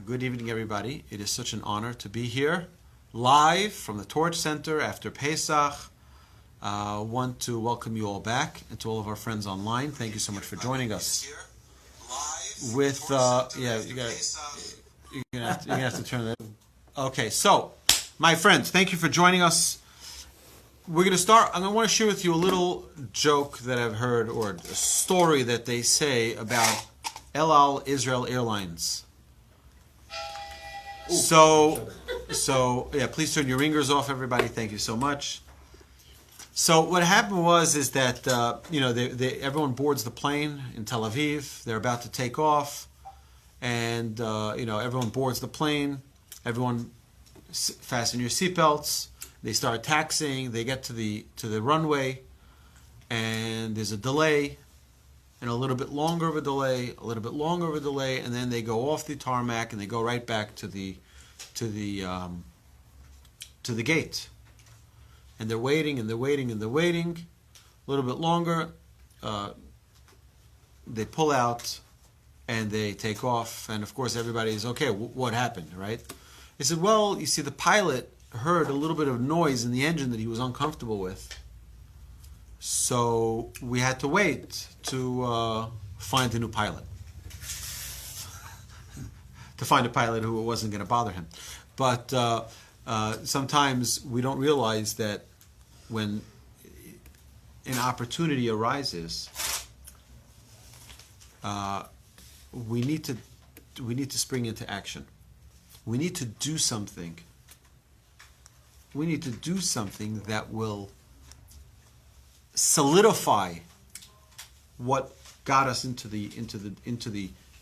Good evening, everybody. It is such an honor to be here, live from the Torch Center after Pesach. Want to welcome you all back, and to all of our friends online. Thank you so much for joining us. With you're gonna have to turn that. Okay, so my friends, thank you for joining us. We're gonna start. I want to share with you a little joke that I've heard, or a story that they say about El Al Israel Airlines. So yeah, please turn your ringers off, everybody. Thank you so much. So what happened is that everyone boards the plane in Tel Aviv. They're about to take off, and everyone boards the plane. Everyone fasten your seatbelts. They start taxiing. They get to the runway, and there's a delay, and a little bit longer of a delay, a little bit longer of a delay, and then they go off the tarmac and they go right back to the gate. And they're waiting, and they're waiting, and they're waiting. A little bit longer. They pull out, and they take off. And of course, everybody's okay. What happened, right? They said, well, you see, the pilot heard a little bit of noise in the engine that he was uncomfortable with. So we had to wait to find a new pilot. To find a pilot who wasn't going to bother him. But sometimes we don't realize that when an opportunity arises, we need to spring into action. We need to do something. We need to do something that will solidify what got us into the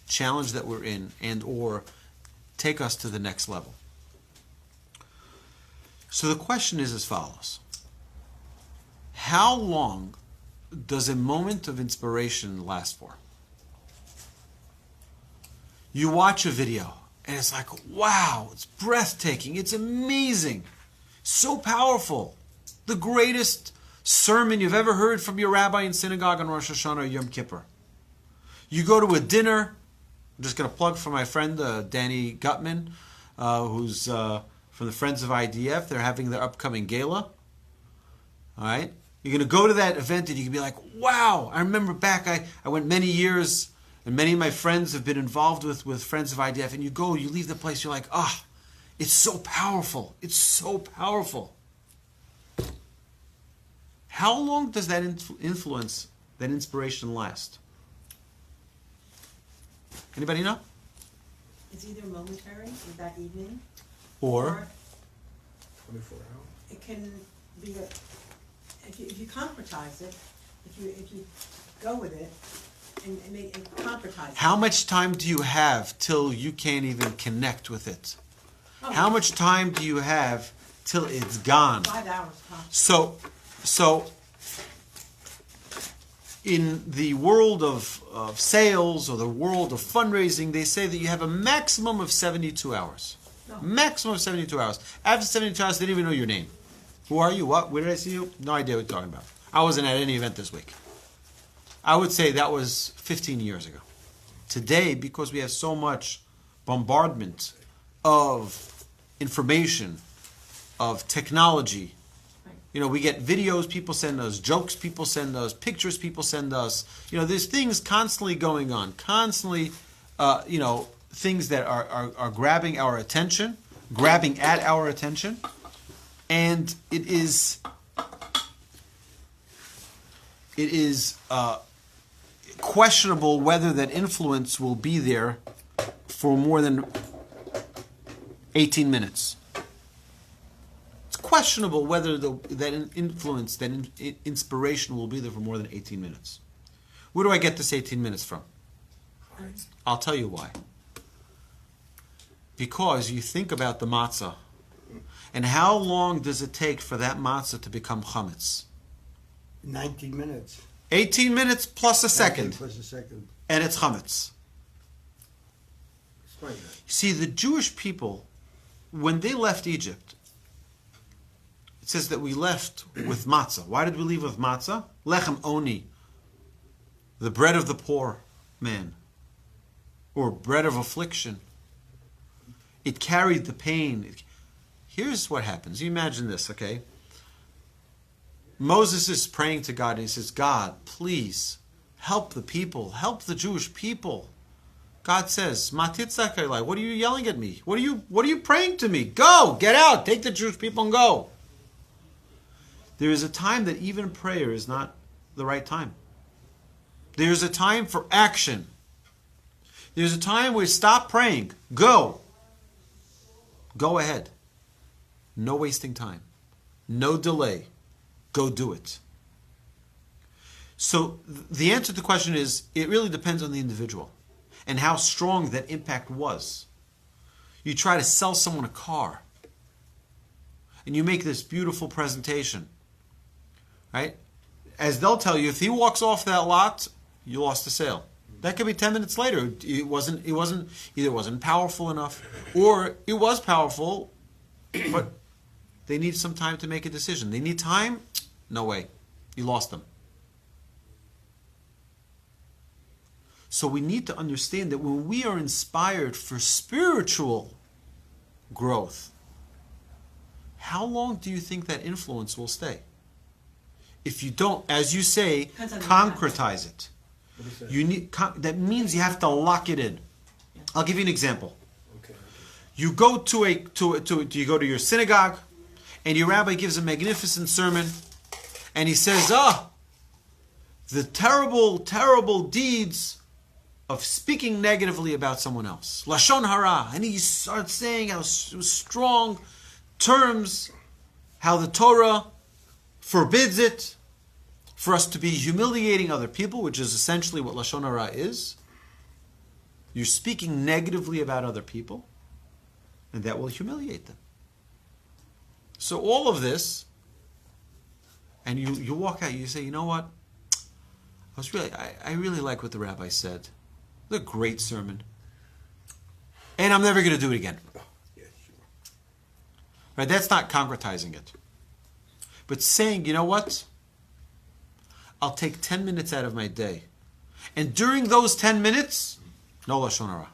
challenge that we're in, and or take us to the next level. So the question is as follows: how long does a moment of inspiration last for? You watch a video and it's like, wow, it's breathtaking, it's amazing, so powerful, the greatest sermon you've ever heard from your rabbi in synagogue on Rosh Hashanah or Yom Kippur. You go to a dinner. I'm just going to plug for my friend Danny Gutman, who's from the Friends of IDF. They're having their upcoming gala. All right? You're going to go to that event and you can be like, wow, I remember back, I went many years, and many of my friends have been involved with Friends of IDF, and you leave the place, you're like, it's so powerful. It's so powerful. How long does that influence, that inspiration last? Anybody know? It's either momentary, or that evening, or 24 hours. it can be if you concretize it, if you go with it and make it concretize. How much time do you have till you can't even connect with it? How much time do you have till it's gone? 5 hours. So in the world of sales or the world of fundraising, they say that you have a maximum of 72 hours. No. Maximum of 72 hours. After 72 hours, they didn't even know your name. Who are you? What? Where did I see you? No idea what you're talking about. I wasn't at any event this week. I would say that was 15 years ago. Today, because we have so much bombardment of information, of technology, we get videos, people send us jokes, people send us pictures, people send us, there's things constantly going on, constantly, things that are grabbing our attention, grabbing at our attention, and it is questionable whether that influence will be there for more than 18 minutes. Questionable whether that influence, that inspiration will be there for more than 18 minutes. Where do I get this 18 minutes from? I'll tell you why. Because you think about the matzah, and how long does it take for that matzah to become chametz? 19 minutes. 18 minutes plus a second. Plus a second. And it's chametz. Explain that. You see, the Jewish people, when they left Egypt, it says that we left with matzah. Why did we leave with matzah? Lechem oni, the bread of the poor man, or bread of affliction, It carried the pain. Here's what happens. You imagine this, okay? Moses is praying to God and he says, God, please help the people. Help the Jewish people. God says, what are you yelling at me? What are you praying to me? Go, get out, take the Jewish people and go. There is a time that even prayer is not the right time. There's a time for action. There's a time where stop praying. Go. Go ahead. No wasting time. No delay. Go do it. So the answer to the question is, it really depends on the individual and how strong that impact was. You try to sell someone a car and you make this beautiful presentation, right? As they'll tell you, if he walks off that lot, you lost the sale. That could be 10 minutes later. It wasn't powerful enough, or it was powerful, but they need some time to make a decision. They need time? No way. You lost them. So we need to understand that when we are inspired for spiritual growth, how long do you think that influence will stay? If you don't, as you say, concretize it. You need, that means you have to lock it in. I'll give you an example. Okay. You go you go to your synagogue, and your rabbi gives a magnificent sermon, and he says, the terrible, terrible deeds of speaking negatively about someone else. Lashon hara. And he starts saying how strong terms, how the Torah forbids it for us to be humiliating other people, which is essentially what Lashon hara is. You're speaking negatively about other people, and that will humiliate them. So all of this, and you walk out, you say, you know what? I really like what the rabbi said. It was a great sermon. And I'm never going to do it again. Yeah, sure. Right? That's not concretizing it. But saying, you know what? I'll take 10 minutes out of my day. And during those 10 minutes, no Lashon hara.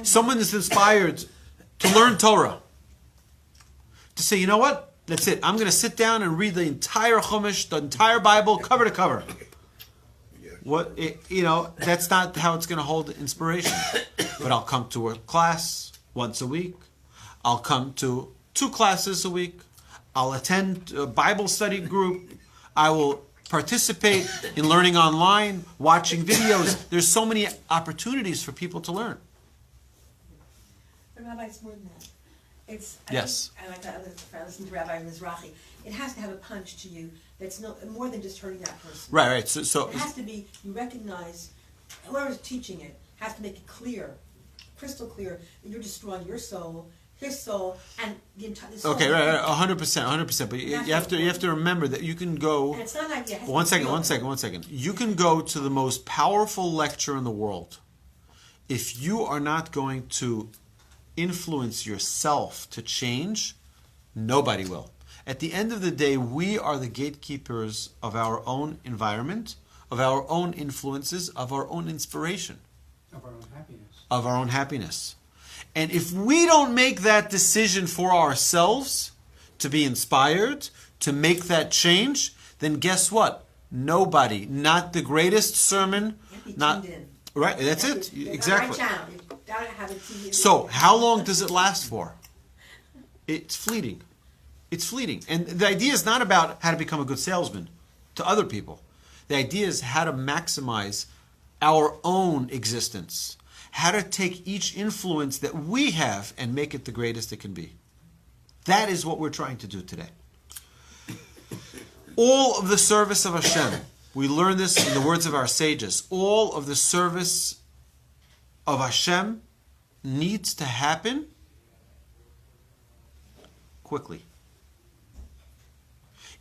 Someone is inspired to learn Torah. To say, you know what? That's it. I'm going to sit down and read the entire Chumash, the entire Bible, cover to cover. That's not how it's going to hold inspiration. But I'll come to a class once a week. I'll come to 2 classes a week. I'll attend a Bible study group. I will participate in learning online, watching videos. There's so many opportunities for people to learn. But Rabbi, it's more than that. Yes. I listen to Rabbi Mizrahi. It has to have a punch to you that's more than just hurting that person. Right. So it has to be, you recognize, whoever's teaching it has to make it clear, crystal clear, that you're destroying your soul, his soul, and the entire soul. Okay, right, 100%. But you have to remember that you can go. And it's not like One second. You can go to the most powerful lecture in the world. If you are not going to influence yourself to change, nobody will. At the end of the day, we are the gatekeepers of our own environment, of our own influences, of our own inspiration. Of our own happiness. And if we don't make that decision for ourselves, to be inspired, to make that change, then guess what? Nobody, not the greatest sermon, not... Right, that's it. Exactly. So, how long does it last for? It's fleeting. It's fleeting. And the idea is not about how to become a good salesman to other people. The idea is how to maximize our own existence. How to take each influence that we have and make it the greatest it can be. That is what we're trying to do today. All of the service of Hashem, we learn this in the words of our sages, all of the service of Hashem needs to happen quickly.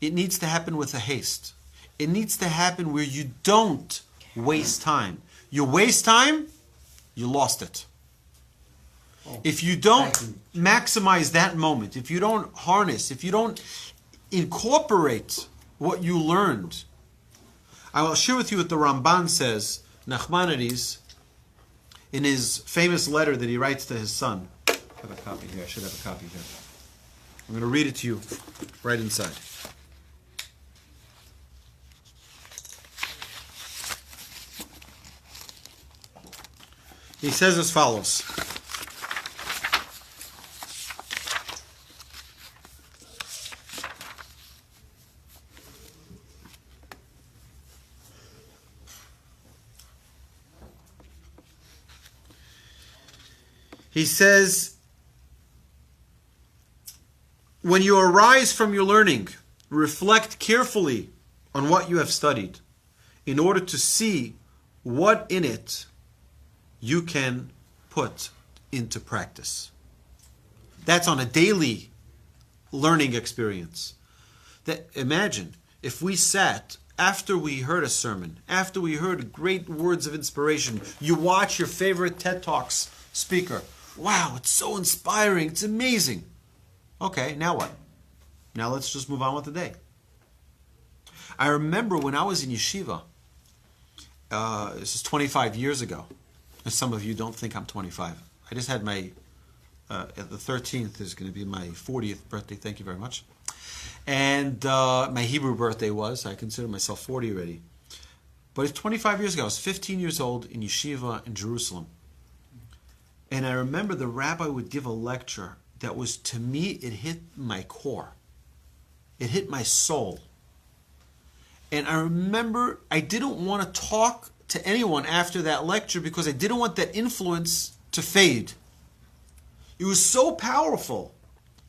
It needs to happen with a haste. It needs to happen where you don't waste time. You waste time, you lost it. If you don't maximize that moment, if you don't harness, if you don't incorporate what you learned, I will share with you what the Ramban says, Nachmanides. in his famous letter that he writes to his son. I have a copy here. I should have a copy here. I'm going to read it to you right inside. He says as follows. He says, when you arise from your learning, reflect carefully on what you have studied in order to see what in it you can put into practice. That's on a daily learning experience. That, imagine if we sat after we heard a sermon, after we heard great words of inspiration, you watch your favorite TED Talks speaker. Wow, it's so inspiring. It's amazing. Okay, now what? Now let's just move on with the day. I remember when I was in yeshiva, this is 25 years ago. And some of you don't think I'm 25. I just had my, the 13th is going to be my 40th birthday. Thank you very much. And my Hebrew birthday was, I consider myself 40 already. But it's 25 years ago. I was 15 years old in yeshiva in Jerusalem. And I remember the rabbi would give a lecture that was, to me, it hit my core. It hit my soul. And I remember I didn't want to talk to anyone after that lecture because I didn't want that influence to fade. It was so powerful.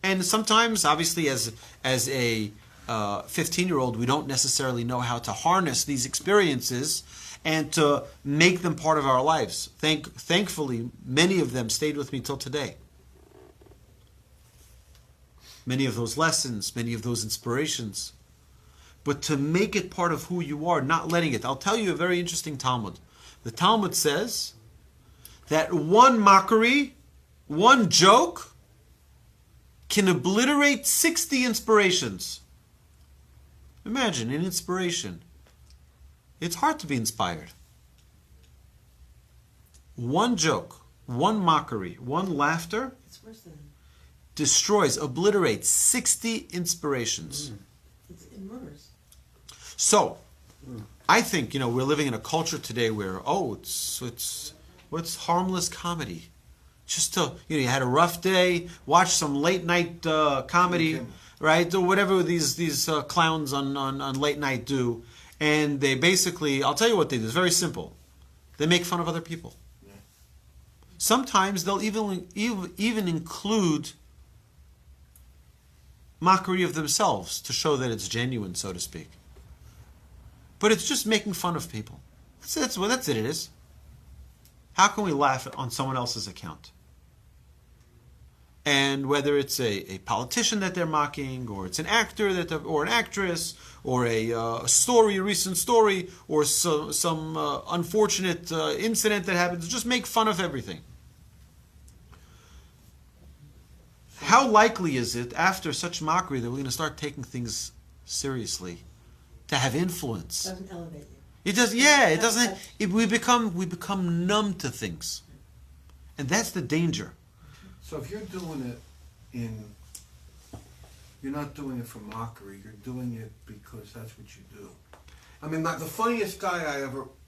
And sometimes, obviously, as a 15-year-old, we don't necessarily know how to harness these experiences and to make them part of our lives. Thankfully, many of them stayed with me till today. Many of those lessons, many of those inspirations. But to make it part of who you are, not letting it. I'll tell you a very interesting Talmud. The Talmud says that one mockery, one joke, can obliterate 60 inspirations. Imagine an inspiration. It's hard to be inspired. One joke, one mockery, one laughter It's worse than destroys, obliterates 60 inspirations. it murders. So, I think, we're living in a culture today where, what's harmless comedy? Just to, you had a rough day, watch some late night comedy, right? Or whatever these clowns on late night do. And they basically, I'll tell you what they do, it's very simple. They make fun of other people. Yeah. Sometimes they'll even include mockery of themselves to show that it's genuine, so to speak. But it's just making fun of people. That's it is. How can we laugh on someone else's account? And whether it's a politician that they're mocking, or it's an actor or an actress, or a recent story, or some unfortunate incident that happens, just make fun of everything. How likely is it after such mockery that we're going to start taking things seriously, to have influence? It doesn't elevate you. It does. Yeah, it doesn't. We become numb to things, and that's the danger. So if you're doing it you're not doing it for mockery, you're doing it because that's what you do. I mean, like the funniest guy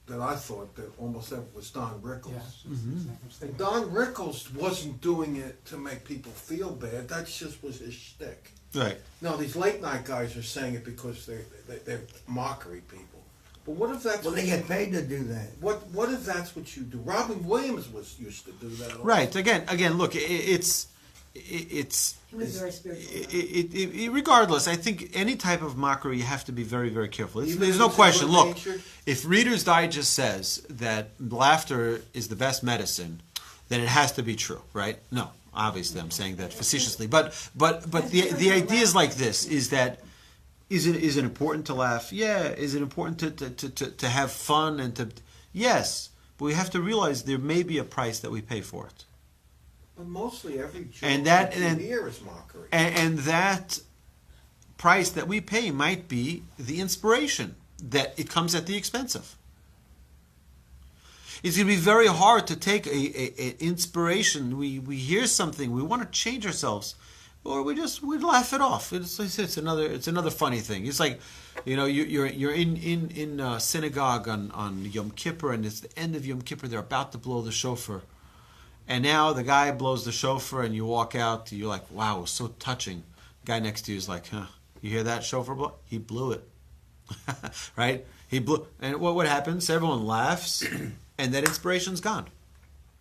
that I thought that almost ever was Don Rickles. Yeah. And Don Rickles wasn't doing it to make people feel bad, that just was his shtick. Right. Now, these late night guys are saying it because they're mockery people. But what if that's... Well, they get paid to do that. What if that's what you do? Robin Williams used to do that also. Right. Again. Look, it's. He was very spiritual. Regardless, I think any type of mockery, you have to be very, very careful. Even There's if no it's question. Look, good-natured? if Reader's Digest says that laughter is the best medicine, then it has to be true, right? No, obviously, I'm saying that facetiously. But the idea is like this: is that is it important to laugh? Yeah. Is it important to have fun and to? Yes, but we have to realize there may be a price that we pay for it. But mostly every joke here is mockery. And that price that we pay might be the inspiration that it comes at the expense of. It's going to be very hard to take a inspiration. We hear something, we want to change ourselves, or we laugh it off. It's another funny thing. It's like, you're in synagogue on Yom Kippur, and it's the end of Yom Kippur. They're about to blow the shofar, and now the guy blows the shofar, and you walk out. You're like, wow, it was so touching. The guy next to you is like, huh? You hear that shofar blow? He blew it, right? He blew, and what happens? Everyone laughs, and that inspiration's gone.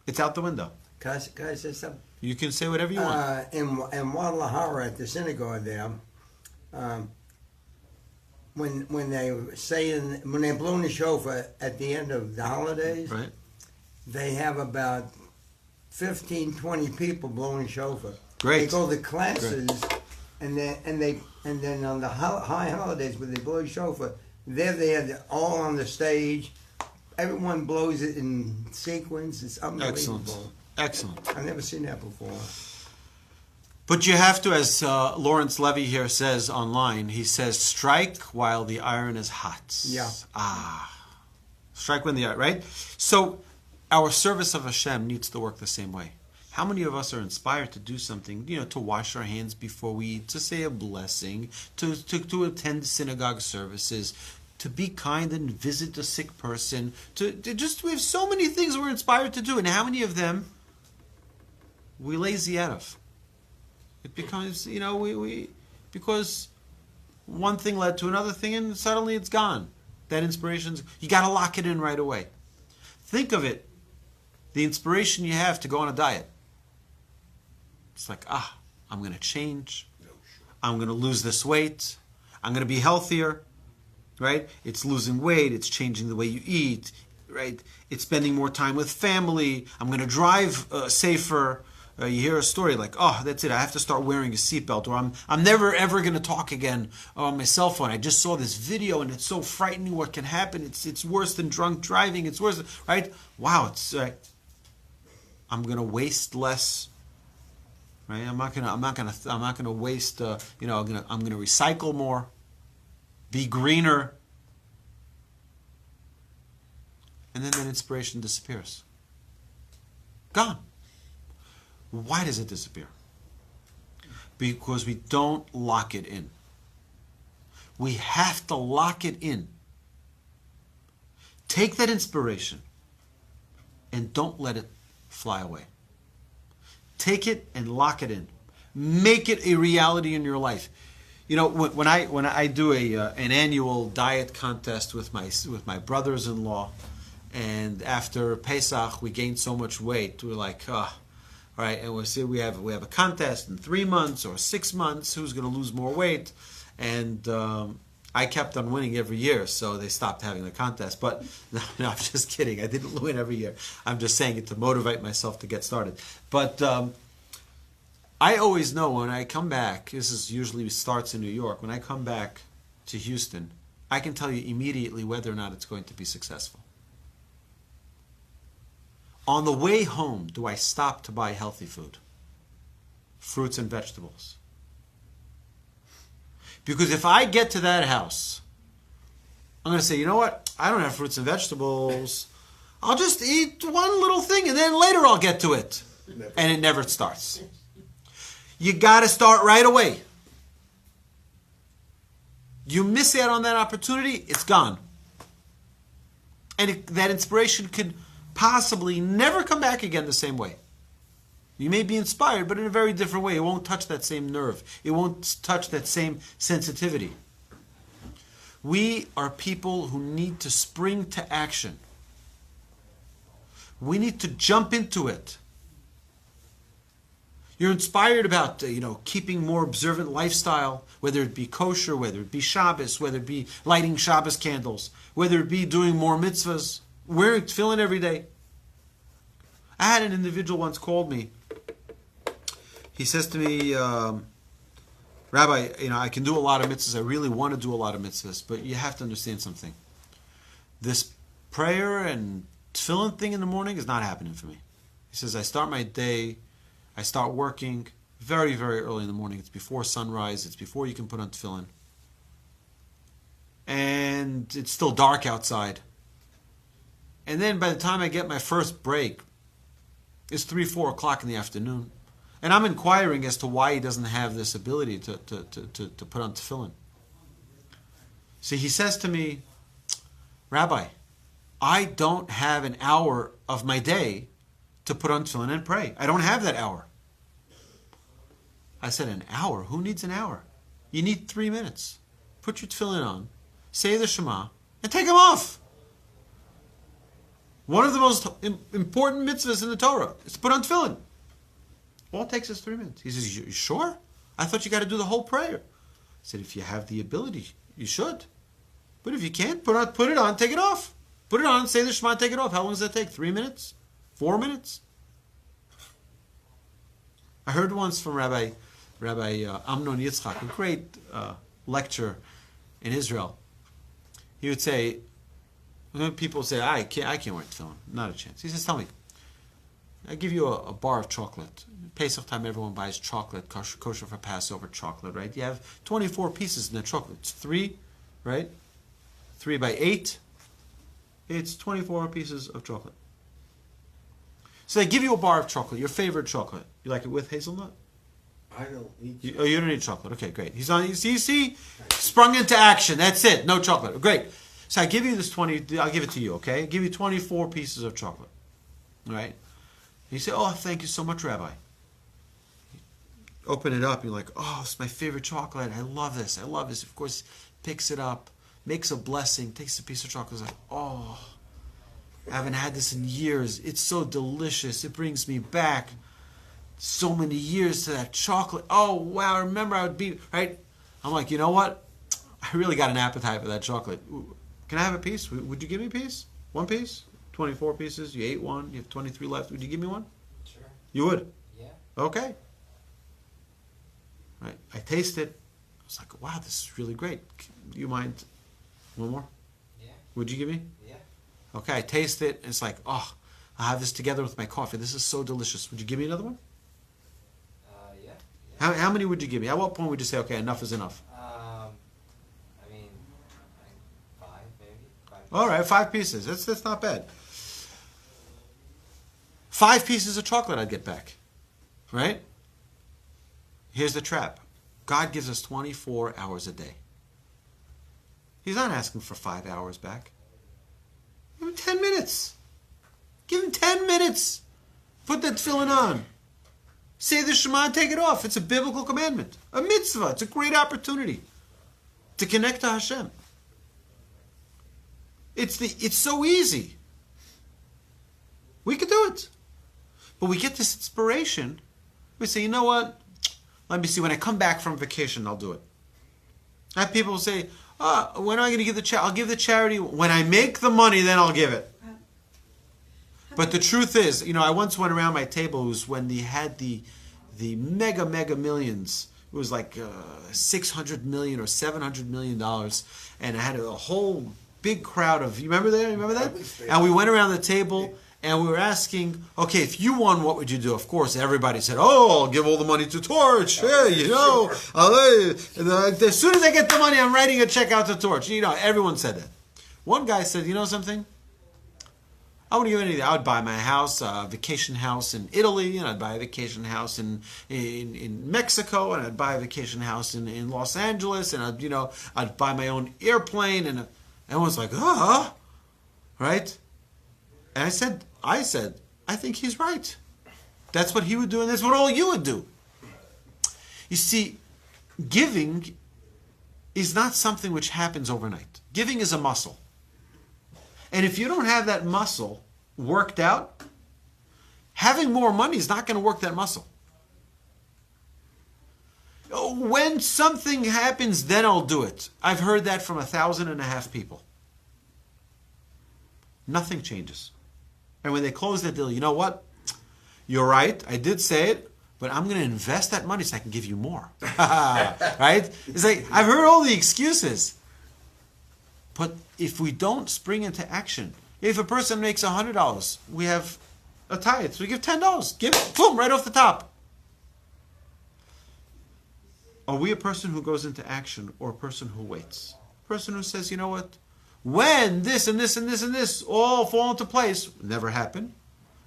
It's out the window. Can I say something? You can say whatever you want. In Guadalajara at the synagogue there, when they blow the shofar at the end of the holidays, Right. they have about 15, 20 people blowing shofar. Great. They go to classes, and then on the high holidays when they blow shofar, they're all on the stage. Everyone blows it in sequence. It's unbelievable. Excellent. I've never seen that before. But you have to, as Lawrence Levy here says online, he says, strike while the iron is hot. Yeah. Strike when the iron, right? So our service of Hashem needs to work the same way. How many of us are inspired to do something, to wash our hands before we eat, to say a blessing, to attend synagogue services, to be kind and visit a sick person, we have so many things we're inspired to do, and how many of them we lazy out of? It becomes, because one thing led to another thing, and suddenly it's gone. That inspiration's, you got to lock it in right away. Think of it, the inspiration you have to go on a diet. It's like, I'm going to change. I'm going to lose this weight. I'm going to be healthier, right? It's losing weight. It's changing the way you eat, right? It's spending more time with family. I'm going to drive safer. You hear a story like, that's it. I have to start wearing a seatbelt, or I'm never ever going to talk again on my cell phone. I just saw this video and it's so frightening what can happen. It's worse than drunk driving. It's worse, right? Wow, I'm going to waste less. Right? I'm not gonna waste. I'm gonna recycle more, be greener, and then that inspiration disappears. Gone. Why does it disappear? Because we don't lock it in. We have to lock it in. Take that inspiration and don't let it fly away. Take it and lock it in. Make it a reality in your life. When I do an annual diet contest with my brothers-in-law, and after Pesach we gained so much weight, we're like, all right, and we have a contest in 3 months or 6 months. Who's going to lose more weight? And I kept on winning every year, so they stopped having the contest. But no, I'm just kidding. I didn't win every year. I'm just saying it to motivate myself to get started. But I always know when I come back, this is usually starts in New York, when I come back to Houston, I can tell you immediately whether or not it's going to be successful. On the way home, do I stop to buy healthy food? Fruits and vegetables. Because if I get to that house, I'm going to say, you know what? I don't have fruits and vegetables. I'll just eat one little thing and then later I'll get to it. And it never starts. You got to start right away. You miss out on that opportunity, it's gone. And that inspiration could possibly never come back again the same way. You may be inspired, but in a very different way. It won't touch that same nerve. It won't touch that same sensitivity. We are people who need to spring to action. We need to jump into it. You're inspired about, keeping more observant lifestyle, whether it be kosher, whether it be Shabbos, whether it be lighting Shabbos candles, whether it be doing more mitzvahs, wearing tefillin every day. I had an individual once called me. He says to me, Rabbi, I can do a lot of mitzvahs. I really want to do a lot of mitzvahs, but you have to understand something. This prayer and tefillin thing in the morning is not happening for me. He says, I start my day, I start working very, very early in the morning. It's before sunrise. It's before you can put on tefillin. And it's still dark outside. And then by the time I get my first break, it's 3, 4 o'clock in the afternoon. And I'm inquiring as to why he doesn't have this ability to put on tefillin. See, he says to me, Rabbi, I don't have an hour of my day to put on tefillin and pray. I don't have that hour. I said, an hour? Who needs an hour? You need 3 minutes. Put your tefillin on, say the Shema, and take them off. One of the most important mitzvahs in the Torah is to put on tefillin. All it takes is 3 minutes. He says, you sure? I thought you got to do the whole prayer. I said, if you have the ability, you should. But if you can't, put it on, take it off. Put it on, say the Shema, take it off. How long does that take? 3 minutes? 4 minutes? I heard once from Rabbi Amnon Yitzchak, a great lecturer in Israel. He would say, when people say, I can't wear tefillin, not a chance. He says, tell me, I give you a bar of chocolate. Pesach time, everyone buys chocolate, kosher for Passover chocolate, right? You have 24 pieces in that chocolate. It's 3, right? 3 by 8. It's 24 pieces of chocolate. So they give you a bar of chocolate, your favorite chocolate. You like it with hazelnut? I don't eat You don't eat chocolate. Okay, great. He's on. You see, sprung into action. That's it. No chocolate. Great. So I give you this 20. I'll give it to you. Okay, I give you 24 pieces of chocolate. All right. You say, "Oh, thank you so much, Rabbi." You open it up. You're like, "Oh, it's my favorite chocolate. I love this. I love this." Of course, picks it up, makes a blessing, takes a piece of chocolate. Is like, "Oh, I haven't had this in years. It's so delicious. It brings me back so many years to that chocolate. Oh, wow, I remember I would be," right? I'm like, you know what? I really got an appetite for that chocolate. Can I have a piece? Would you give me a piece? One piece? 24 pieces? You ate one? You have 23 left. Would you give me one? Sure. You would? Yeah. Okay. Right. I tasted. I was like, wow, this is really great. Do you mind one more? Yeah. Would you give me? Yeah. Okay, I taste it, and it's like, oh, I'll have this together with my coffee. This is so delicious. Would you give me another one? Yeah. How many would you give me? At what point would you say, okay, enough is enough? I mean, like 5 maybe. 5 All right, 5 pieces. That's not bad. 5 pieces of chocolate I'd get back. Right? Here's the trap. God gives us 24 hours a day. He's not asking for 5 hours back. Give him 10 minutes. Give him 10 minutes. Put that tefillin on. Say the Shema and take it off. It's a biblical commandment. A mitzvah. It's a great opportunity to connect to Hashem. It's so easy. We could do it. But we get this inspiration. We say, you know what? Let me see. When I come back from vacation, I'll do it. I have people say, when am I going to give the charity? I'll give the charity. When I make the money, then I'll give it. But the truth is, I once went around my table. It was when they had the mega millions. It was like $600 million or $700 million, and I had a whole big crowd of. You remember that? You remember that? And we went around the table and we were asking, okay, if you won, what would you do? Of course, everybody said, "Oh, I'll give all the money to Torch." Yeah, as soon as I get the money, I'm writing a check out to Torch. Everyone said that. One guy said, "You know something? I wouldn't give anything. I would buy my house, a vacation house in Italy, and I'd buy a vacation house in Mexico, and I'd buy a vacation house in Los Angeles, and I'd buy my own airplane." And everyone's like, right? And I said, I think he's right. That's what he would do, and that's what all you would do. You see, giving is not something which happens overnight. Giving is a muscle. And if you don't have that muscle worked out, having more money is not going to work that muscle. When something happens, then I'll do it. I've heard that from 1,500 people. Nothing changes. And when they close that deal, you know what? You're right. I did say it, but I'm going to invest that money so I can give you more. Right? It's like, I've heard all the excuses. But if we don't spring into action, if a person makes $100, we have a tithe, so we give $10. Give it, boom, right off the top. Are we a person who goes into action or a person who waits? A person who says, you know what? When this and this and this and this all fall into place, never happened,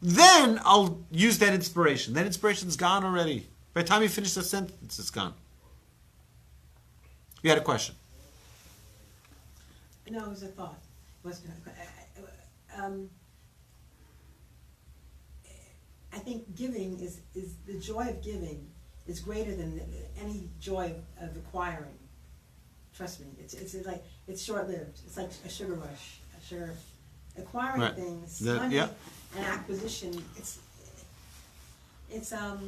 then I'll use that inspiration. That inspiration's gone already. By the time you finish the sentence, it's gone. You had a question? No, it was a thought. It wasn't I think giving is the joy of giving is greater than any joy of acquiring. Trust me, it's like it's short lived. It's like a sugar rush. Acquiring Right. things, That- money, yeah. and acquisition. It's a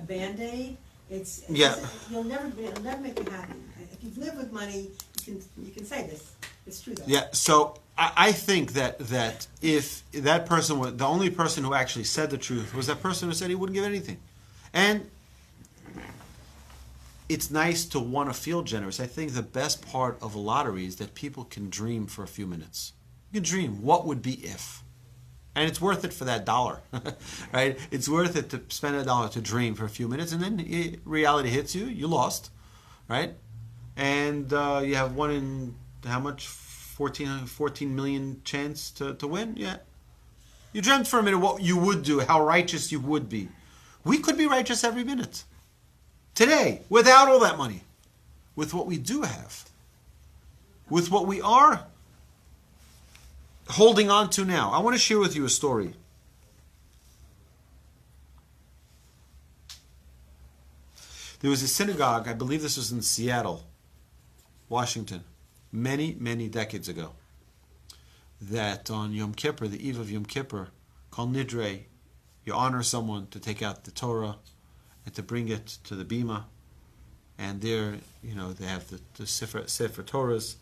Band-Aid. It'll never make you happy. If you've lived with money, you can say this. It's true though. Yeah, so I think that if that person was the only person who actually said the truth was that person who said he wouldn't give anything. And it's nice to want to feel generous. I think the best part of a lottery is that people can dream for a few minutes. You can dream, what would be if? And it's worth it for that $1, right? It's worth it to spend $1 to dream for a few minutes, and then reality hits you, you lost, right? And you have one in, how much? 14 million chance to win? Yeah. You dreamt for a minute what you would do, how righteous you would be. We could be righteous every minute. Today, without all that money. With what we do have. With what we are holding on to now. I want to share with you a story. There was a synagogue, I believe this was in Seattle, Washington, many, many decades ago, that on Yom Kippur, the eve of Yom Kippur, called Nidre, you honor someone to take out the Torah and to bring it to the Bima. And there, they have the Sefer Torahs,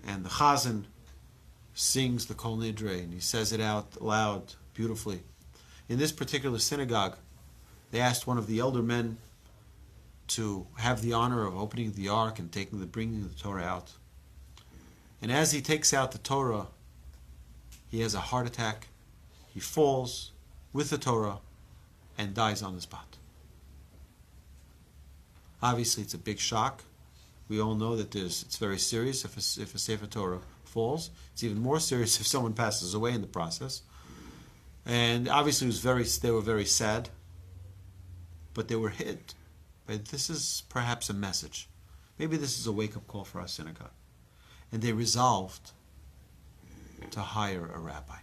and the Chazan sings the Kol Nidre, and he says it out loud, beautifully. In this particular synagogue, they asked one of the elder men to have the honor of opening the ark and bringing the Torah out. And as he takes out the Torah, he has a heart attack. He falls with the Torah and dies on the spot. Obviously, it's a big shock. We all know that it's very serious if a Sefer Torah falls. It's even more serious if someone passes away in the process. And obviously, they were very sad, but they were hit. But this is perhaps a message. Maybe this is a wake-up call for our synagogue. And they resolved to hire a rabbi.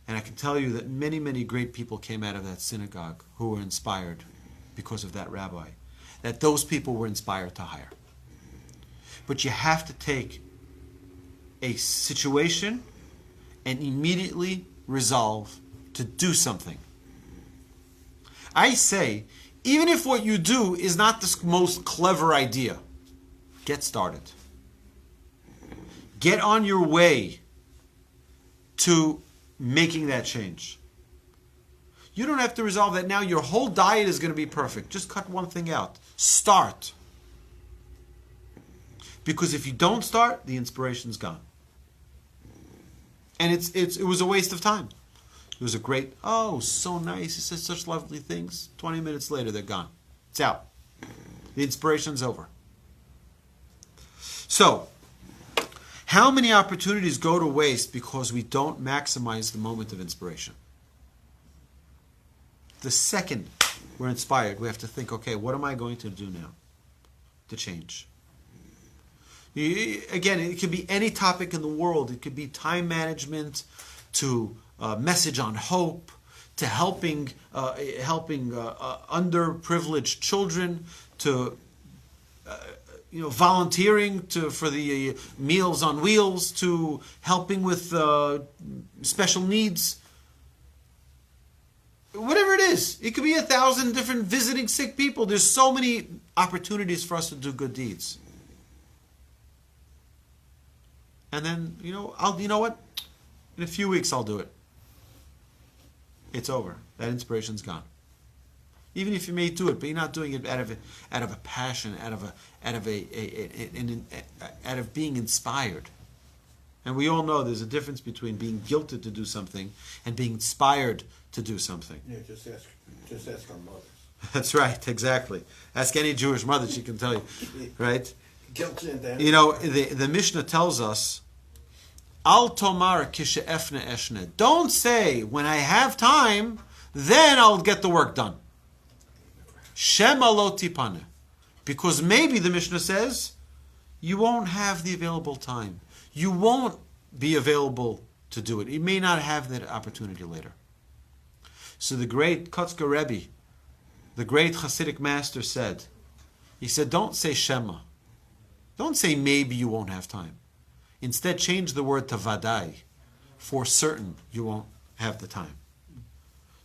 And I can tell you that many, many great people came out of that synagogue who were inspired because of that rabbi. That those people were inspired to hire. But you have to take a situation and immediately resolve to do something. I say, even if what you do is not the most clever idea, get started. Get on your way to making that change. You don't have to resolve that now your whole diet is going to be perfect. Just cut one thing out. Start. Because if you don't start, the inspiration's gone. And it was a waste of time. It was a great, so nice, he said such lovely things. 20 minutes later, they're gone. It's out. The inspiration's over. So, how many opportunities go to waste because we don't maximize the moment of inspiration? The second we're inspired, we have to think, okay, what am I going to do now to change? Again, it could be any topic in the world. It could be time management, to message on hope, to helping underprivileged children, to volunteering for the Meals on Wheels, to helping with special needs. Whatever it is, it could be 1,000 different visiting sick people. There's so many opportunities for us to do good deeds. And then, you know what? In a few weeks, I'll do it. It's over. That inspiration's gone. Even if you may do it, but you're not doing it out of a passion, out of being inspired. And we all know there's a difference between being guilted to do something and being inspired to do something. Yeah, just ask our mothers. That's right, exactly. Ask any Jewish mother, she can tell you, right? guilty and damned. You know, the Mishnah tells us, Al tomar kishe'efne eshne. Don't say, when I have time, then I'll get the work done. Shema lo tipane. Because maybe the Mishnah says, you won't have the available time. You won't be available to do it. You may not have that opportunity later. So the great Kotzker Rebbe, the great Hasidic master said, he said, don't say Shema. Don't say maybe you won't have time. Instead, change the word to vadai. For certain, you won't have the time.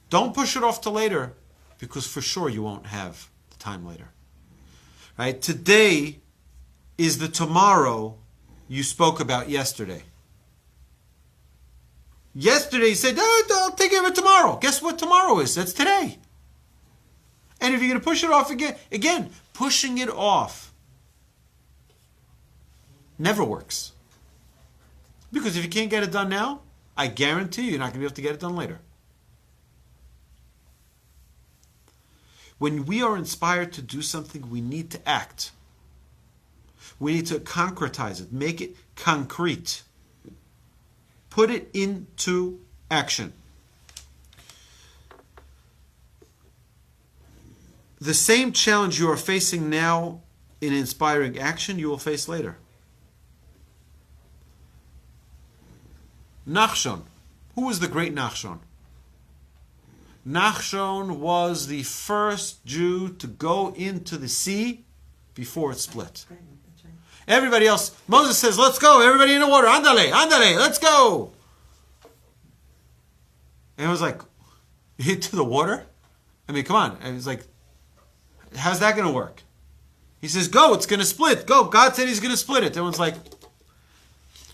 Don't push it off to later, because for sure you won't have the time later. Right? Today is the tomorrow you spoke about yesterday. Yesterday you said, I'll take care of it tomorrow. Guess what tomorrow is? That's today. And if you're going to push it off again, pushing it off never works. Because if you can't get it done now, I guarantee you're not going to be able to get it done later. When we are inspired to do something, we need to act. We need to concretize it, make it concrete. Put it into action. The same challenge you are facing now in inspiring action, you will face later. Nachshon. Who was the great Nachshon? Nachshon was the first Jew to go into the sea before it split. Right, that's right. Everybody else, Moses says, let's go. Everybody in the water. Andale, andale, let's go. And I was like, into the water? I mean, come on. And it was like, how's that going to work? He says, go, it's going to split. Go. God said he's going to split it. Everyone's like,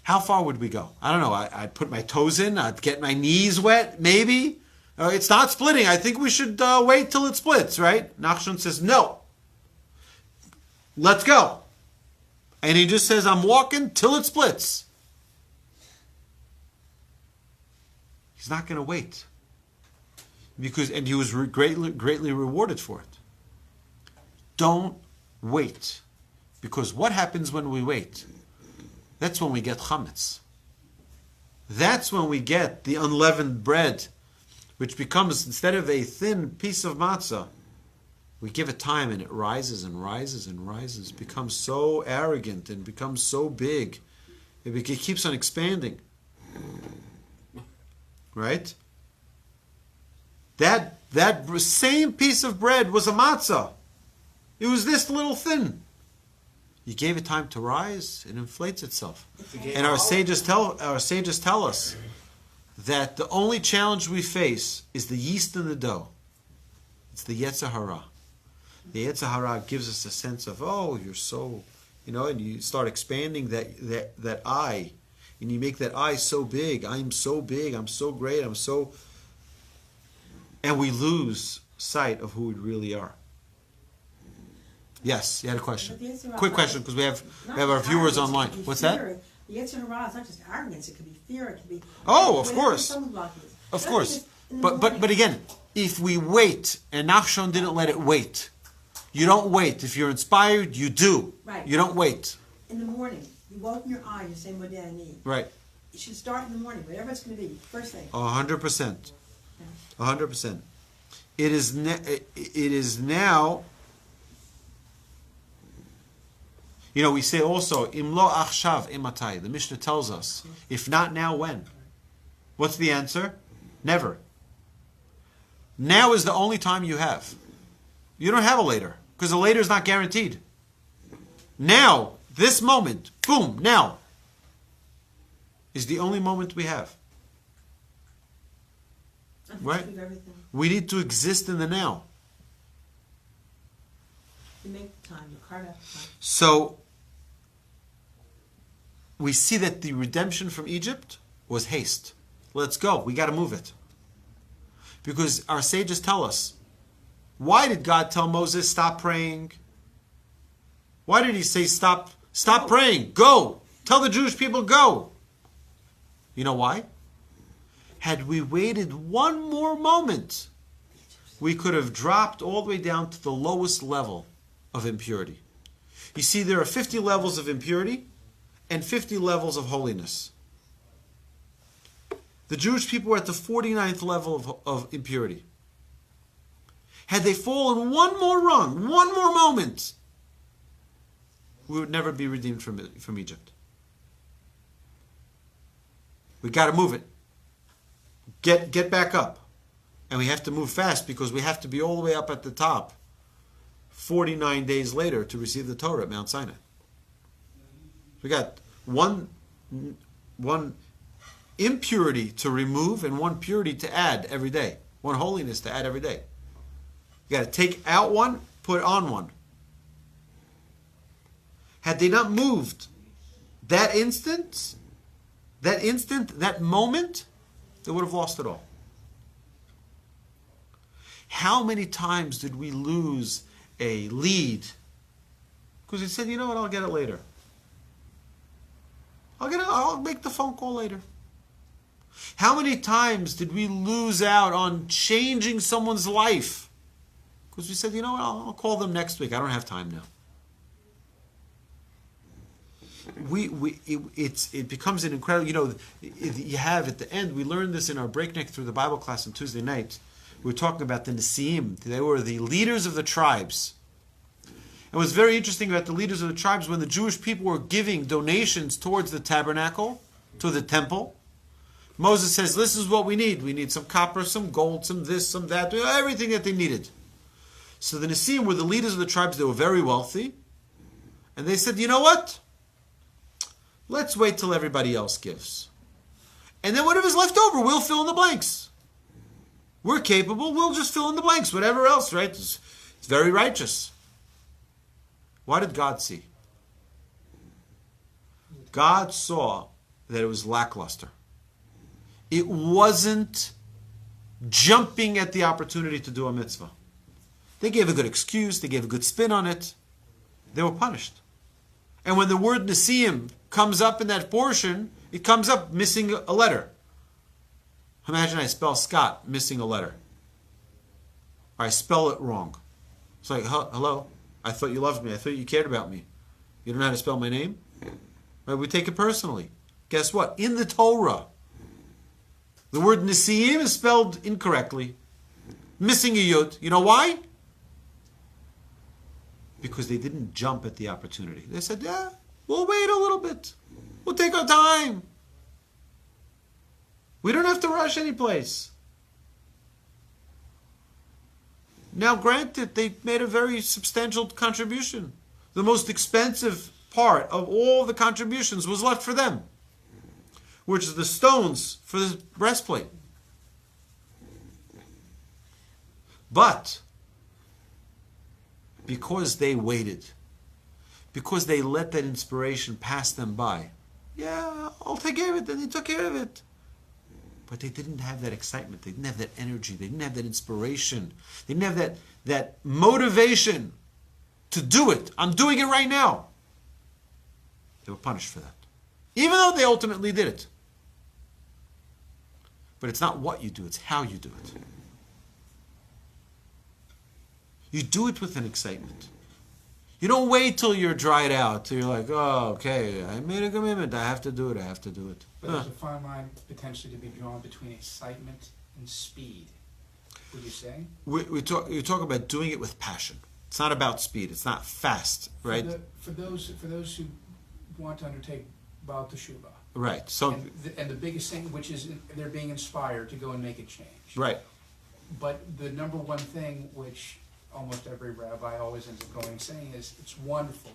how far would we go? I don't know. I'd put my toes in. I'd get my knees wet, maybe. It's not splitting. I think we should wait till it splits, right? Nachshon says, no. Let's go. And he just says, I'm walking till it splits. He's not going to wait. And he was greatly rewarded for it. Don't wait. Because what happens when we wait? That's when we get chametz. That's when we get the unleavened bread, which becomes, instead of a thin piece of matzah, we give it time and it rises and rises and rises, becomes so arrogant and becomes so big. It keeps on expanding. Right? That same piece of bread was a matzah. It was this little thin. You gave it time to rise, it inflates itself. And our sages tell us that the only challenge we face is the yeast in the dough. It's the Yetzer Hara. The Yetzer Hara gives us a sense of, oh, you're so, and you start expanding that I. And you make that I so big. I'm so big. I'm so great. And we lose sight of who we really are. Yes, you had a question. Quick question, because we have our viewers online. What's that? The Yetzer Hara is not just arrogance. It could be fear. It could be. Oh, of course. Of course. But again, if we wait, and Nachshon didn't let it wait. You don't wait. If you're inspired, you do. Right. You don't wait. In the morning, you open your eye and you say, what do I need? Right. You should start in the morning, whatever it's going to be, first thing. 100%. 100%. It is now. We say also, Im lo achshav imatai. The Mishnah tells us, if not now, when? What's the answer? Never. Now is the only time you have. You don't have a later, because the later is not guaranteed. Now, this moment, boom, now, is the only moment we have. Right? We need to exist in the now. You make time, you carve out time. So, we see that the redemption from Egypt was haste. Let's go. We got to move it. Because our sages tell us, why did God tell Moses, stop praying? Why did he say, stop praying, go. Tell the Jewish people, go. You know why? Had we waited one more moment, we could have dropped all the way down to the lowest level of impurity. You see, there are 50 levels of impurity and 50 levels of holiness. The Jewish people were at the 49th level of impurity. Had they fallen one more rung, one more moment, we would never be redeemed from Egypt. We got to move it. Get back up. And we have to move fast because we have to be all the way up at the top 49 days later to receive the Torah at Mount Sinai. We got one impurity to remove and one purity to add every day. One holiness to add every day. You got to take out one, put on one. Had they not moved that instant, that moment, they would have lost it all. How many times did we lose a lead because we said, you know what, I'll get it later. I'll make the phone call later. How many times did we lose out on changing someone's life because we said, you know what, I'll call them next week. I don't have time now. It becomes an incredible, you have at the end, we learned this in our breakneck through the Bible class on Tuesday night. We were talking about the Nesiim. They were the leaders of the tribes. And what's very interesting about the leaders of the tribes, when the Jewish people were giving donations towards the tabernacle, to the temple, Moses says, this is what we need. We need some copper, some gold, some this, some that, everything that they needed. So the Nesiim were the leaders of the tribes. They were very wealthy. And they said, you know what? Let's wait till everybody else gives. And then whatever's left over, we'll fill in the blanks. We're capable, we'll just fill in the blanks. Whatever else, right? It's very righteous. What did God see? God saw that it was lackluster. It wasn't jumping at the opportunity to do a mitzvah. They gave a good excuse, they gave a good spin on it. They were punished. And when the word Nesiim comes up in that portion, it comes up missing a letter. Imagine I spell Scott missing a letter. Or I spell it wrong. It's like, hello, I thought you loved me. I thought you cared about me. You don't know how to spell my name? Right, we take it personally. Guess what? In the Torah, the word Nesiim is spelled incorrectly. Missing a yud. You know why? Because they didn't jump at the opportunity. They said, yeah, we'll wait a little bit. We'll take our time. We don't have to rush any place. Now, granted, they made a very substantial contribution. The most expensive part of all the contributions was left for them, which is the stones for the breastplate. But because they waited, because they let that inspiration pass them by, yeah, I'll take care of it, and they took care of it. But they didn't have that excitement. They didn't have that energy. They didn't have that inspiration. They didn't have that motivation to do it. I'm doing it right now. They were punished for that. Even though they ultimately did it. But it's not what you do, it's how you do it. You do it with an excitement. You don't wait till you're dried out, till you're like, oh, okay, I made a commitment, I have to do it. But there's a fine line potentially to be drawn between excitement and speed. Would you say? You talk about doing it with passion. It's not about speed. It's not fast, right? For those who want to undertake Baal Teshuvah. Right. So and the biggest thing, which is they're being inspired to go and make a change. Right. But the number one thing, which almost every rabbi always ends up going and saying, is it's wonderful.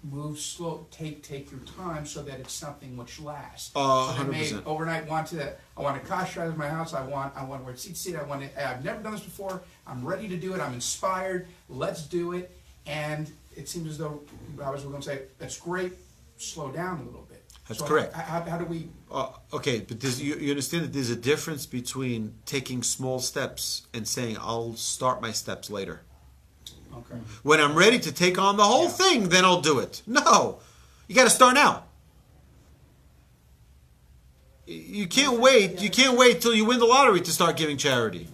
Move slow, take your time, so that it's something which lasts. So 100%. Overnight I want a kasher out of my house. I want to wear tzitzit. I've never done this before. I'm ready to do it. I'm inspired. Let's do it. And it seems as though rabbis were going to say, that's great. Slow down a little bit. That's correct. How do we? Okay, but you understand that there's a difference between taking small steps and saying, I'll start my steps later. Okay. When I'm ready to take on the whole thing, then I'll do it. No, you got to start now. You can't wait. You can't wait till you win the lottery to start giving charity.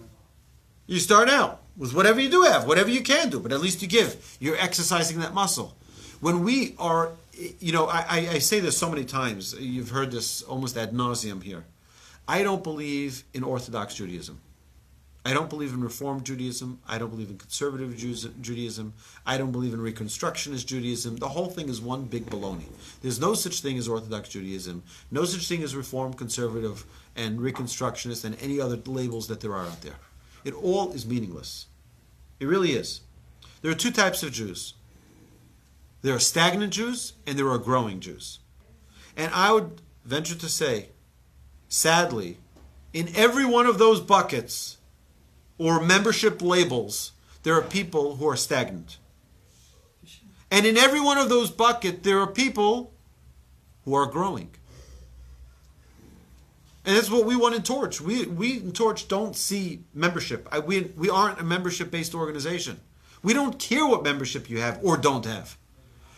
You start out with whatever you do have, whatever you can do, but at least you give. You're exercising that muscle. When we are, I say this so many times, you've heard this almost ad nauseum here. I don't believe in Orthodox Judaism. I don't believe in Reform Judaism. I don't believe in Conservative Judaism. I don't believe in Reconstructionist Judaism. The whole thing is one big baloney. There's no such thing as Orthodox Judaism, no such thing as Reform, Conservative, and Reconstructionist, and any other labels that there are out there. It all is meaningless. It really is. There are two types of Jews. There are stagnant Jews and there are growing Jews. And I would venture to say, sadly, in every one of those buckets or membership labels, there are people who are stagnant. And in every one of those buckets, there are people who are growing. And that's what we want in Torch. We in Torch don't see membership. We aren't a membership-based organization. We don't care what membership you have or don't have.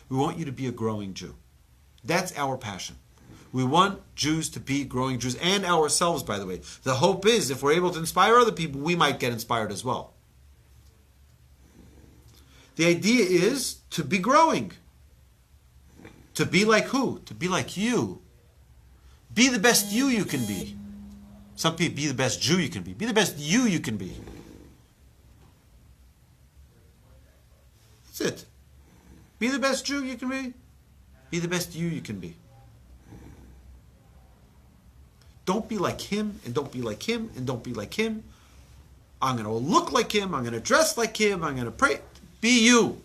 We want you to be a growing Jew. That's our passion. We want Jews to be growing Jews, and ourselves, by the way. The hope is, if we're able to inspire other people, we might get inspired as well. The idea is to be growing. To be like who? To be like you. Be the best you can be. Some people, be the best Jew you can be. Be the best you can be. That's it. Be the best Jew you can be. Be the best you can be. Don't be like him, and don't be like him, and don't be like him. I'm going to look like him. I'm going to dress like him. I'm going to pray. Be you.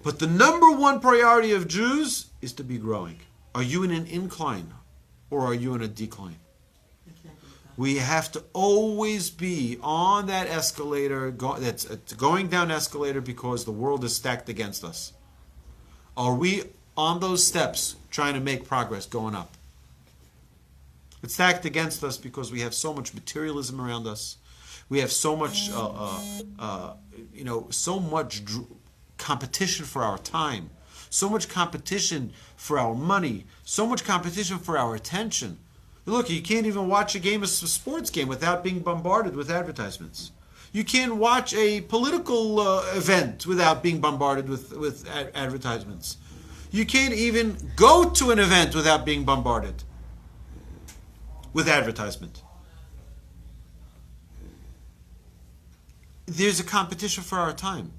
But the number one priority of Jews is to be growing. Are you in an incline or are you in a decline? We have to always be on that escalator, that's going down escalator because the world is stacked against us. Are we on those steps trying to make progress going up? It's stacked against us because we have so much materialism around us. We have so much, competition for our time, so much competition for our money, so much competition for our attention. Look, you can't even watch a sports game without being bombarded with advertisements. You can't watch a political event without being bombarded with advertisements. You can't even go to an event without being bombarded with advertisement. There's a competition for our time.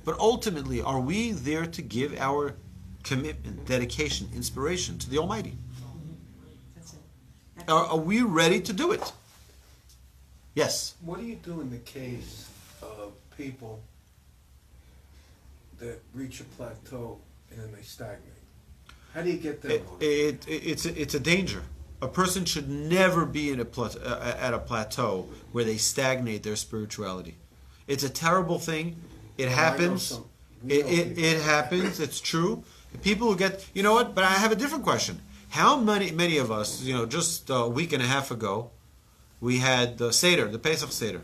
But ultimately, are we there to give our commitment, dedication, inspiration to the Almighty? That's it. Are we ready to do it? Yes. What do you do in the case of people that reach a plateau and then they stagnate? How do you get them? It's a danger. A person should never be at a plateau where they stagnate their spirituality. It's a terrible thing. It happens. It happens. It's true. People who get, you know what? But I have a different question. How many of us, just a week and a half ago, we had the Seder, the Pesach Seder.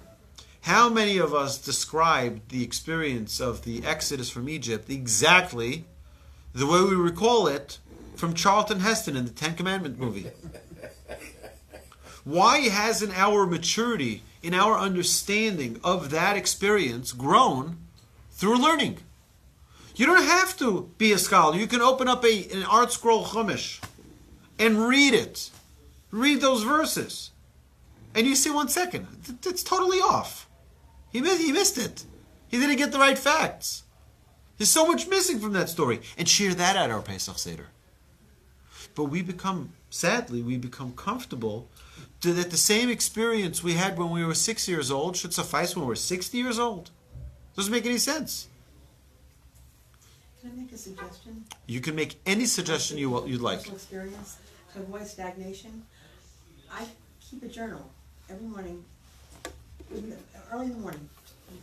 How many of us described the experience of the Exodus from Egypt exactly the way we recall it from Charlton Heston in the Ten Commandment movie? Why hasn't our maturity in our understanding of that experience grown through learning? You don't have to be a scholar. You can open up an art scroll Chumash and read it. Read those verses. And you see, 1 second, it's totally off. He missed it. He didn't get the right facts. There's so much missing from that story. And share that at our Pesach Seder. But sadly, we become comfortable that the same experience we had when we were 6 years old should suffice when we're 60 years old. Doesn't make any sense. Can I make a suggestion? You can make any suggestion you'd like. Personal experience to avoid stagnation. I keep a journal every morning, early in the morning.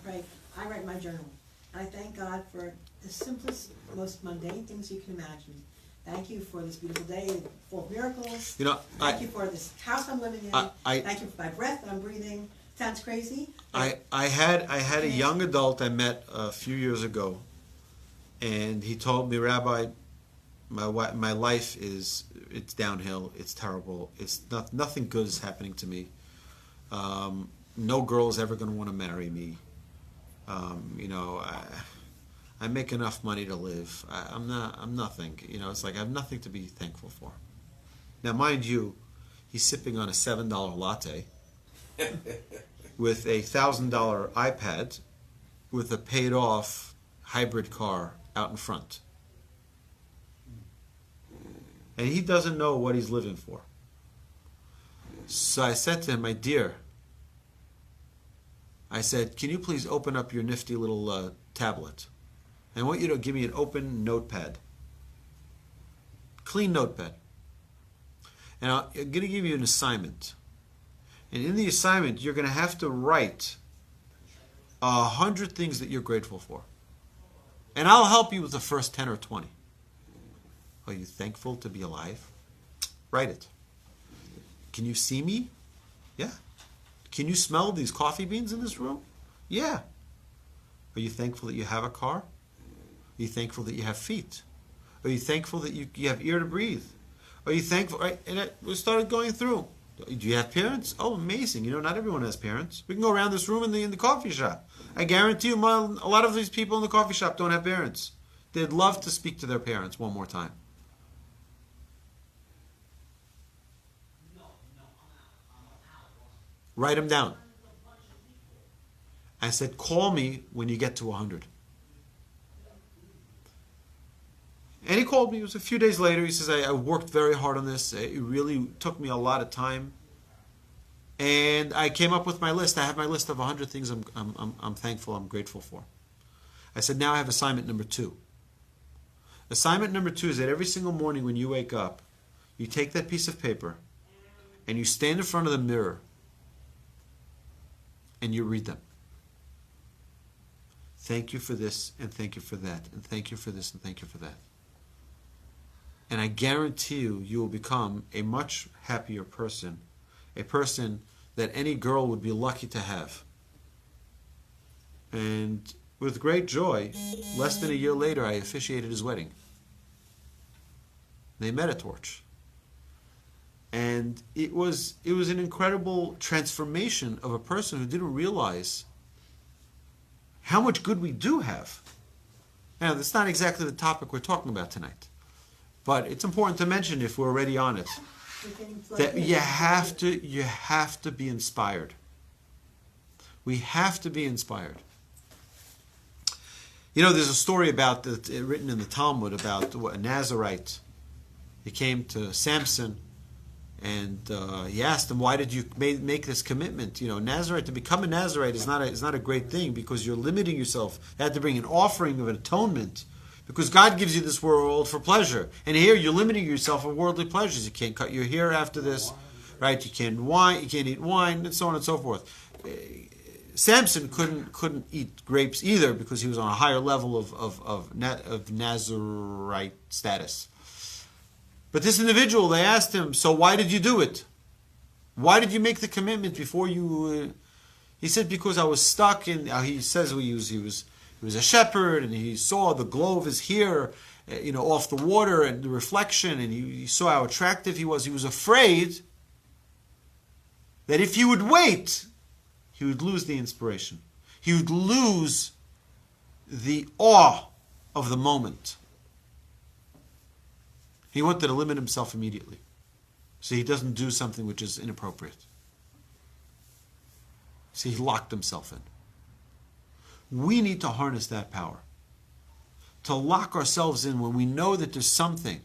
I write my journal, and I thank God for the simplest, most mundane things you can imagine. Thank you for this beautiful day, full of miracles. Thank you for this house I'm living in. Thank you for my breath that I'm breathing. Sounds crazy. I had a young adult I met a few years ago, and he told me, Rabbi, my life it's downhill. It's terrible. Nothing good is happening to me. I make enough money to live. I'm nothing. It's like I have nothing to be thankful for. Now, mind you, he's sipping on a $7 latte with a $1,000 iPad with a paid-off hybrid car out in front. And he doesn't know what he's living for. So I said to him, my dear, I said, can you please open up your nifty little tablet? I want you to give me an open notepad. Clean notepad. And I'm going to give you an assignment. And in the assignment, you're going to have to write 100 things that you're grateful for. And I'll help you with the first 10 or 20. Are you thankful to be alive? Write it. Can you see me? Yeah. Can you smell these coffee beans in this room? Yeah. Are you thankful that you have a car? Are you thankful that you have feet? Are you thankful that you have ear to breathe? Are you thankful? Right? And we started going through. Do you have parents? Oh, amazing. Not everyone has parents. We can go around this room in the coffee shop. I guarantee you a lot of these people in the coffee shop don't have parents. They'd love to speak to their parents one more time. Write them down. I said, call me when you get to 100. And he called me. It was a few days later. He says, I worked very hard on this. It really took me a lot of time. And I came up with my list. I have my list of 100 things I'm thankful, I'm grateful for. I said, now I have assignment number 2. Assignment number 2 is that every single morning when you wake up, you take that piece of paper and you stand in front of the mirror and you read them. Thank you for this, and thank you for that, and thank you for this, and thank you for that. And I guarantee you will become a much happier person, a person that any girl would be lucky to have. And with great joy, less than a year later, I officiated his wedding. They met at Torch. And it was an incredible transformation of a person who didn't realize how much good we do have. Now, that's not exactly the topic we're talking about tonight. But it's important to mention, if we're already on it, that you have to be inspired. We have to be inspired. There's a story about written in the Talmud about a Nazarite. He came to Samson, and he asked him, "Why did you make this commitment? Nazarite, to become a Nazarite is not a great thing, because you're limiting yourself. You had to bring an offering of an atonement." Because God gives you this world for pleasure. And here you're limiting yourself on worldly pleasures. You can't cut your hair after this, right? You can't eat wine, and so on and so forth. Samson couldn't eat grapes either, because he was on a higher level of Nazarite status. But this individual, they asked him, so why did you do it? Why did you make the commitment before you... He said, because I was stuck in... He says he was a shepherd, and he saw the glow of his hair, off the water and the reflection, and he saw how attractive he was. He was afraid that if he would wait, he would lose the inspiration. He would lose the awe of the moment. He wanted to limit himself immediately, so he doesn't do something which is inappropriate. See, he locked himself in. We need to harness that power. To lock ourselves in when we know that there's something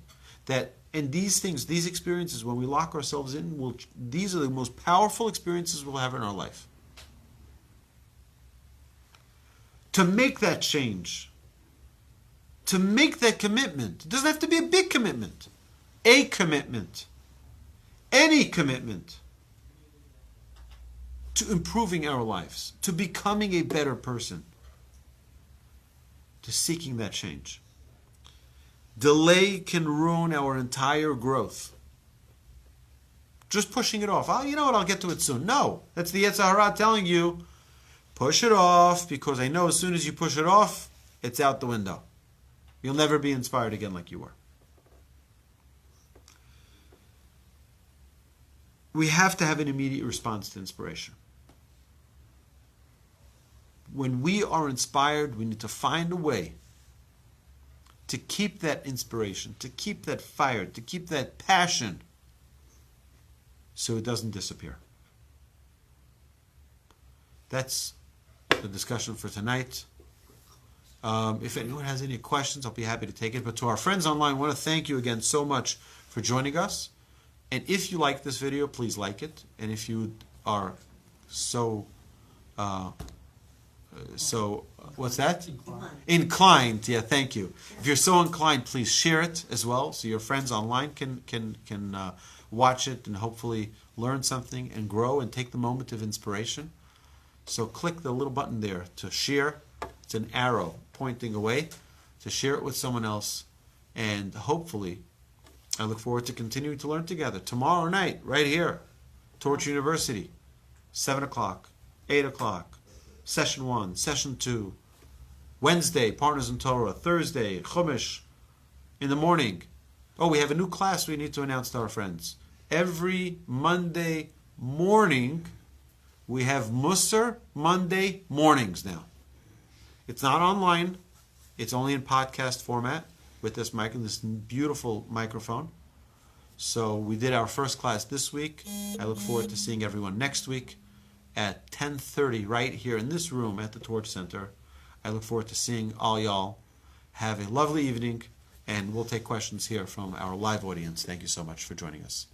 that, and these things, these experiences, when we lock ourselves in, these are the most powerful experiences we'll have in our life. To make that change, to make that commitment, it doesn't have to be a big commitment, a commitment, any commitment to improving our lives, to becoming a better person, to seeking that change. Delay can ruin our entire growth. Just pushing it off. Oh, you know what, I'll get to it soon. No, that's the Yetzer Hara telling you, push it off, because I know as soon as you push it off, it's out the window. You'll never be inspired again like you were. We have to have an immediate response to inspiration. When we are inspired, we need to find a way to keep that inspiration, to keep that fire, to keep that passion, so it doesn't disappear. That's the discussion for tonight. If anyone has any questions, I'll be happy to take it. But to our friends online, I want to thank you again so much for joining us. And if you like this video, please like it. And if you are what's that? Inclined. Yeah, thank you. If you're so inclined, please share it as well, so your friends online can watch it and hopefully learn something and grow and take the moment of inspiration. So click the little button there to share. It's an arrow pointing away to share it with someone else, and hopefully I look forward to continuing to learn together tomorrow night right here, Torch University, 7 o'clock, 8 o'clock, session 1, session 2, Wednesday, Partners in Torah, Thursday, Chumash, in the morning. Oh, we have a new class we need to announce to our friends. Every Monday morning, we have Mussar Monday mornings now. It's not online. It's only in podcast format with this mic and this beautiful microphone. So we did our first class this week. I look forward to seeing everyone next week at 10:30 right here in this room at the Torch Center. I look forward to seeing all y'all. Have a lovely evening, and we'll take questions here from our live audience. Thank you so much for joining us.